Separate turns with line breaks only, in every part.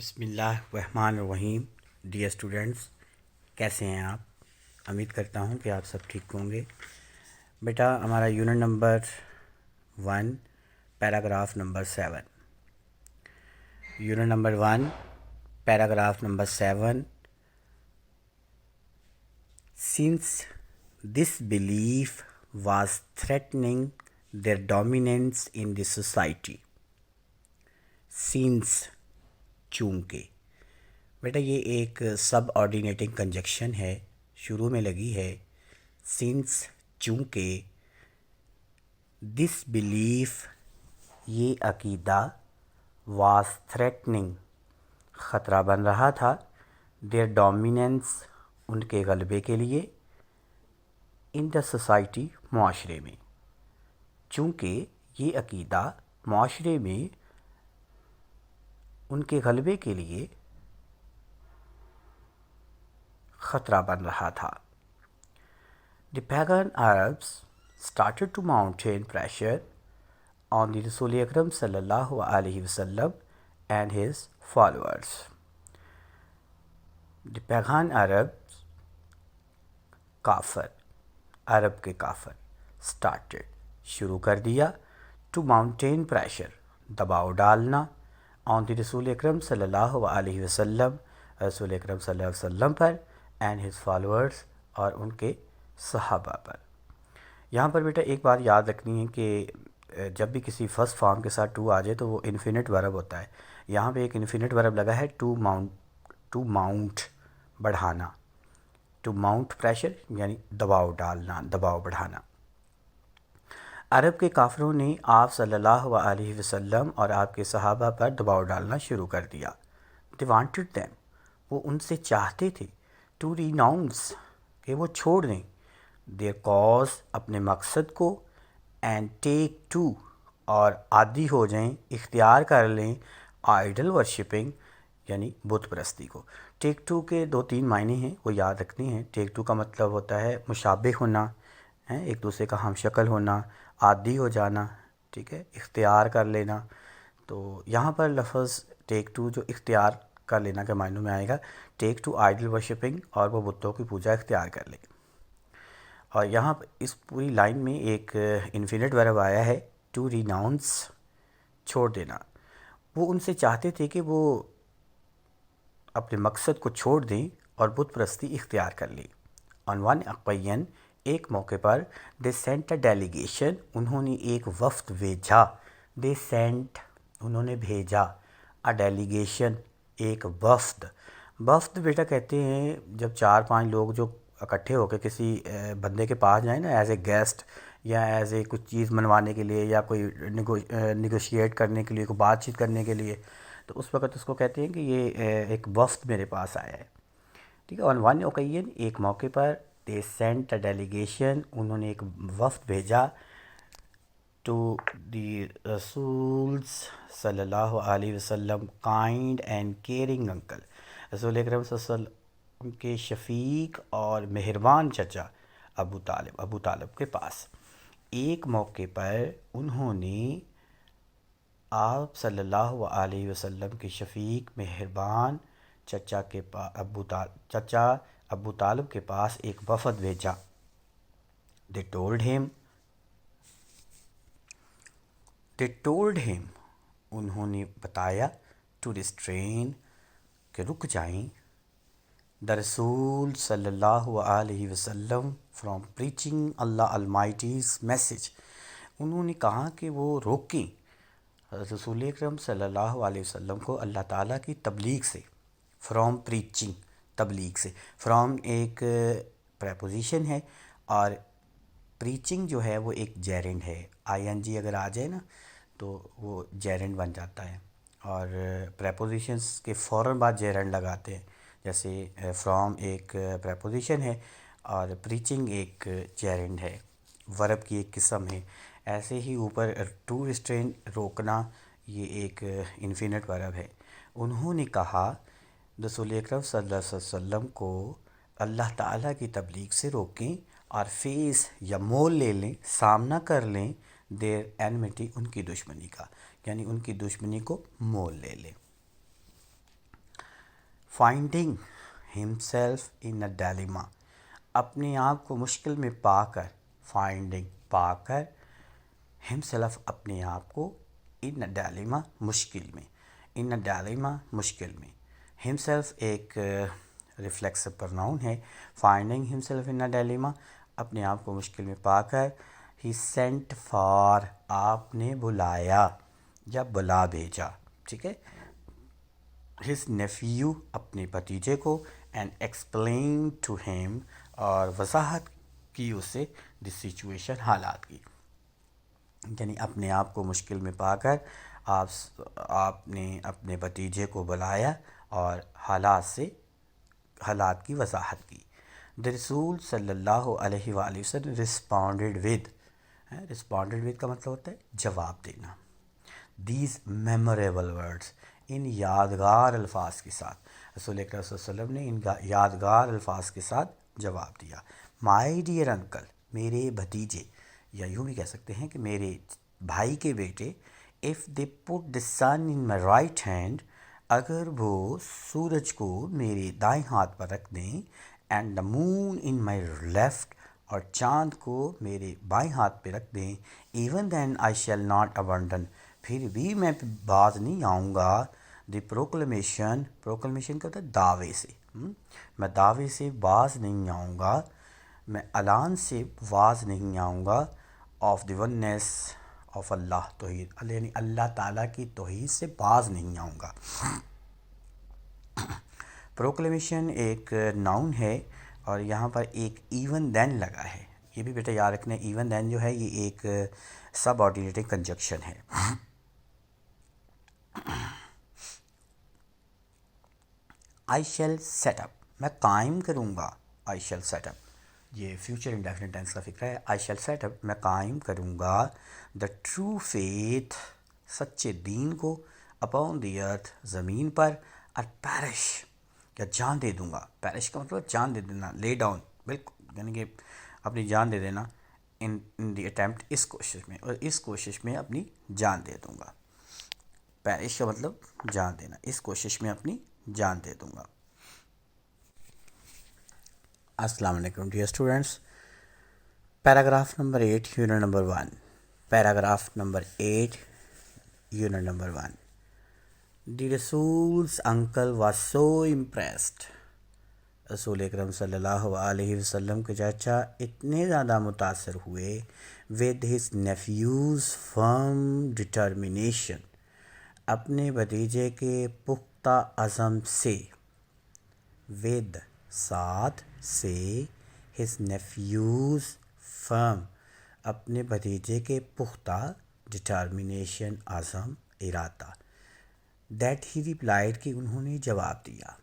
بسم اللہ الرحمن الرحیم. ڈیئر اسٹوڈنٹس، کیسے ہیں آپ؟ امید کرتا ہوں کہ آپ سب ٹھیک ہوں گے. بیٹا، ہمارا unit number 1 paragraph number 7. Unit number 1 paragraph number 7. Since this belief was threatening their dominance in the society. Since چونکہ بیٹا یہ ایک سب آرڈینیٹنگ کنجکشن ہے، شروع میں لگی ہے. سنس چونکہ، دس بلیف یہ عقیدہ، واز تھریٹننگ خطرہ بن رہا تھا، دیر ڈومیننس ان کے غلبے کے لیے، ان دا سوسائٹی معاشرے میں. چونکہ یہ عقیدہ معاشرے میں ان کے غلبے کے لیے خطرہ بن رہا تھا. The pagan Arabs started to mountain pressure on the Rasul Akram sallallahu alaihi wasallam and his followers. The pagan Arabs، کافر، عرب کے کافر، started شروع کر دیا، to mountain pressure دباؤ ڈالنا، on the رسول اکرم صلی اللہ علیہ وسلم، رسول اکرم صلی اللہ علیہ وسلم پر، and his followers اور ان کے صحابہ پر. یہاں پر بیٹا ایک بات یاد رکھنی ہے کہ جب بھی کسی فرسٹ فارم کے ساتھ ٹو آ جائے تو وہ انفینٹ ورب ہوتا ہے. یہاں پہ ایک انفینٹ ورب لگا ہے ٹو ماؤنٹ بڑھانا، ٹو ماؤنٹ پریشر یعنی دباؤ ڈالنا، دباؤ بڑھانا. عرب کے کافروں نے آپ صلی اللہ علیہ وسلم اور آپ کے صحابہ پر دباؤ ڈالنا شروع کر دیا. they wanted them، وہ ان سے چاہتے تھے، to renounce کہ وہ چھوڑ دیں، their cause اپنے مقصد کو، and take to اور عادی ہو جائیں، اختیار کر لیں، idol worshipping یعنی بت پرستی کو. ٹیک ٹو کے 2-3 معنی ہیں، وہ یاد رکھنے ہیں. ٹیک ٹو کا مطلب ہوتا ہے مشابہ ہونا، ایک دوسرے کا ہم شکل ہونا، عادی ہو جانا، ٹھیک ہے، اختیار کر لینا. تو یہاں پر لفظ ٹیک ٹو جو اختیار کر لینا کے معنوں میں آئے گا، ٹیک ٹو آئیڈل ورشپنگ، اور وہ بتوں کی پوجا اختیار کر لے. اور یہاں اس پوری لائن میں ایک انفینٹ ورب آیا ہے ٹو ریناؤنس، چھوڑ دینا. وہ ان سے چاہتے تھے کہ وہ اپنے مقصد کو چھوڑ دیں اور بت پرستی اختیار کر لیں. آن ون occasion، ایک موقع پر، دے سینٹ اے ڈیلیگیشن، انہوں نے ایک وفد بھیجا. دے سینٹ انہوں نے بھیجا، اے ڈیلیگیشن ایک وفد. وفد بیٹا کہتے ہیں جب 4-5 لوگ جو اکٹھے ہو کے کسی بندے کے پاس جائیں نا، ایز اے گیسٹ یا ایز اے کچھ چیز منوانے کے لیے یا کوئی نیگوشیٹ کرنے کے لیے، کوئی بات چیت کرنے کے لیے، تو اس وقت اس کو کہتے ہیں کہ یہ ایک وفد میرے پاس آیا ہے، ٹھیک ہے. آن ون اوکیزن، ایک موقع پر، دے سینٹ اے ڈیلیگیشن، انہوں نے ایک وفد بھیجا، ٹو دی رسولز صلی اللہ علیہ وسلم، کائنڈ اینڈ کیئرنگ انکل، رسول اکرم صلی اللہ علیہ وسلم کے شفیق اور مہربان چچا ابو طالب کے پاس. ایک موقع پر انہوں نے آپ صلی اللہ علیہ وسلم کے شفیق مہربان چچا ابو طالب کے پاس ایک وفد بھیجا. they told him، انہوں نے بتایا، to restrain کہ رک جائیں، the رسول صلی اللہ علیہ وسلم from preaching Allah Almighty's message. انہوں نے کہا کہ وہ روکیں رسول اکرم صلی اللہ علیہ وسلم کو اللہ تعالیٰ کی تبلیغ سے. فرام پریچنگ، تبلیغ سے. فرام ایک پریپوزیشن ہے اور پریچنگ جو ہے وہ ایک جیرنڈ ہے. ING اگر آ جائے نا تو وہ جیرنڈ بن جاتا ہے، اور پریپوزیشنس کے فوراً بعد جیرنڈ لگاتے ہیں. جیسے فرام ایک پریپوزیشن ہے اور پریچنگ ایک جیرنڈ ہے، ورب کی ایک قسم ہے. ایسے ہی اوپر ٹو ریسٹرین، روکنا، یہ ایک انفینٹ ورب ہے. انہوں نے کہا رسول اکرم صلی اللہ علیہ وسلم کو اللہ تعالیٰ کی تبلیغ سے روکیں اور فیس یا مول لے لیں، سامنا کر لیں، دیر اینمٹی ان کی دشمنی کا، یعنی ان کی دشمنی کو مول لے لیں. Finding himself in a dilemma, اپنے آپ کو مشکل میں پا کر، فائنڈنگ پا کر، ہمسیلف اپنے آپ کو، ان اے ڈیلیما مشکل میں، ان اے ڈیلیما مشکل میں، ہمسیلف ایک ریفلیکسو پرناؤن ہے، finding himself in a dilemma اپنے آپ کو مشکل میں پا کر، ہی سینٹ فار آپ نے بلایا یا بلا بھیجا، ٹھیک ہے، ہز نیفیو اپنے بھتیجے کو، اینڈ ایکسپلین ٹو ہیم اور وضاحت کی اسے، دی سچویشن حالات کی، یعنی اپنے آپ کو مشکل میں پا کر آپ نے اپنے بھتیجے کو بلایا اور حالات کی وضاحت کی. The رسول صلی اللہ علیہ وآلہ وسلم رسپونڈڈ ود کا مطلب ہوتا ہے جواب دینا. These memorable words، ان یادگار الفاظ کے ساتھ، رسول اکرم صلی اللہ علیہ وسلم نے ان یادگار الفاظ کے ساتھ جواب دیا. مائی ڈیئر انکل، میرے بھتیجے، یا یوں بھی کہہ سکتے ہیں کہ میرے بھائی کے بیٹے، if they put the sun in my right hand، اگر وہ سورج کو میرے دائیں ہاتھ پر رکھ دیں، and the moon in my left، اور چاند کو میرے بائیں ہاتھ پہ رکھ دیں، even then I shall not abandon، پھر بھی میں باز نہیں آؤں گا، دی پروکلمیشن کیا ہوتا ہے دعوے سے، میں دعوے سے باز نہیں آؤں گا، میں اعلان سے باز نہیں آؤں گا، آف دی وننس آف اللہ، توحید یعنی اللہ تعالیٰ کی توحید سے باز نہیں آؤں گا. پروکلیمیشن ایک ناؤن ہے اور یہاں پر ایک ایون دین لگا ہے، یہ بھی بیٹا یاد رکھنا، ایون دین جو ہے یہ ایک سب آرڈینیٹنگ کنجکشن ہے. آئی شیل سیٹ اپ، میں قائم کروں گا، آئی شیل سیٹ اپ، یہ فیوچر انڈیفینٹ ٹینس کا فکرہ ہے. آئی شیل سیٹ اپ، میں قائم کروں گا، دا ٹرو فیتھ، سچے دین کو، اپون دی ارتھ، زمین پر، اور پیرش، یا جان دے دوں گا. پیرش کا مطلب جان دے دینا، لے ڈاؤن، بالکل، یعنی کہ اپنی جان دے دینا، ان دی اٹیمپٹ، اس کوشش میں، اور اس کوشش میں اپنی جان دے دوں گا. پیرش کا مطلب جان دینا، اس کوشش میں اپنی جان دے دوں گا. السلام علیکم dear students, paragraph number 8 unit number 1، paragraph number 8 unit number 1. The Rasool's uncle was so impressed، رسول اکرم صلی اللہ علیہ وسلم کے چاچا اتنے زیادہ متاثر ہوئے، with his nephew's firm determination، اپنے بھتیجے کے پختہ عزم سے، with ساتھ، سے، his nephew's firm، اپنے بھتیجے کے پختہ، determination عزم، ارادہ، that he replied کہ انہوں نے جواب دیا.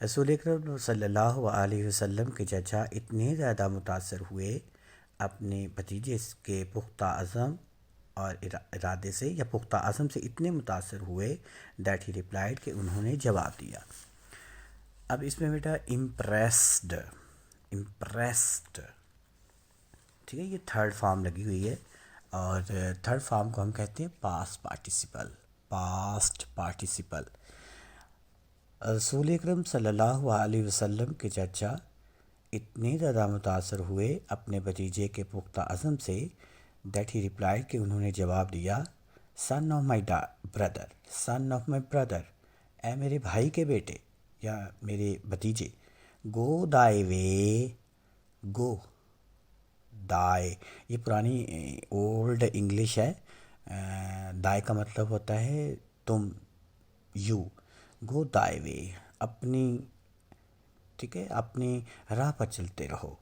رسول اکرم صلی اللہ علیہ وسلم کے چچا اتنے زیادہ متاثر ہوئے اپنے بھتیجے کے پختہ عزم اور ارادے سے، یا پختہ عزم سے اتنے متاثر ہوئے that he replied کہ انہوں نے جواب دیا. اب اس میں بیٹا امپریسڈ، ٹھیک ہے، یہ تھرڈ فارم لگی ہوئی ہے، اور تھرڈ فارم کو ہم کہتے ہیں پاسٹ پارٹیسپل. رسول اکرم صلی اللہ علیہ وسلم کے چچا اتنے زیادہ متاثر ہوئے اپنے بھتیجے کے پختہ عزم سے that he replied کہ انہوں نے جواب دیا، son of my brother، اے میرے بھائی کے بیٹے یا میرے بھتیجے، go thy way، go thy، یہ پرانی اولڈ انگلش ہے، دائے کا مطلب ہوتا ہے تم، یو، گو دائے وے، اپنی، ٹھیک ہے، اپنی راہ پر چلتے رہو.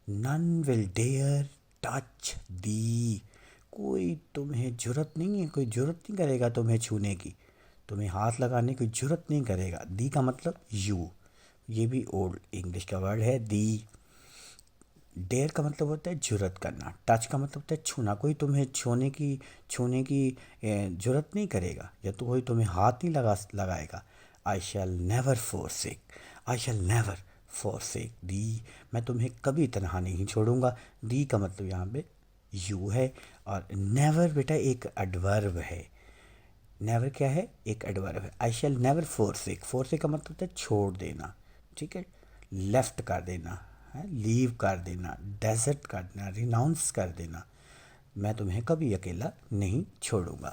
none will dare touch thee، کوئی تمہیں جرت نہیں ہے، کوئی جرت نہیں کرے گا تمہیں چھونے کی، تمہیں ہاتھ لگانے کی جرت نہیں کرے گا. دی کا مطلب یو، یہ بھی اولڈ انگلش کا ورڈ ہے. دی، ڈیئر کا مطلب ہوتا ہے جرت کرنا، ٹچ کا مطلب ہوتا ہے چھونا، کوئی تمہیں چھونے کی جرت نہیں کرے گا، یا تو کوئی تمہیں ہاتھ نہیں لگائے گا. I shall never forsake thee، میں تمہیں کبھی تنہا نہیں چھوڑوں گا. دی کا مطلب یہاں پہ یو ہے، اور نیور بیٹا ایک ایڈورب ہے. نیور کیا ہے؟ ایک ایڈورب ہے. I shall never فورسیک. فورسیک کا مطلب ہوتا ہے چھوڑ دینا. ٹھیک ہے. لیفٹ کر دینا ہے، لیو کر دینا، ڈیزرٹ کر دینا، ریناؤنس کر دینا. میں تمہیں کبھی اکیلا نہیں چھوڑوں گا.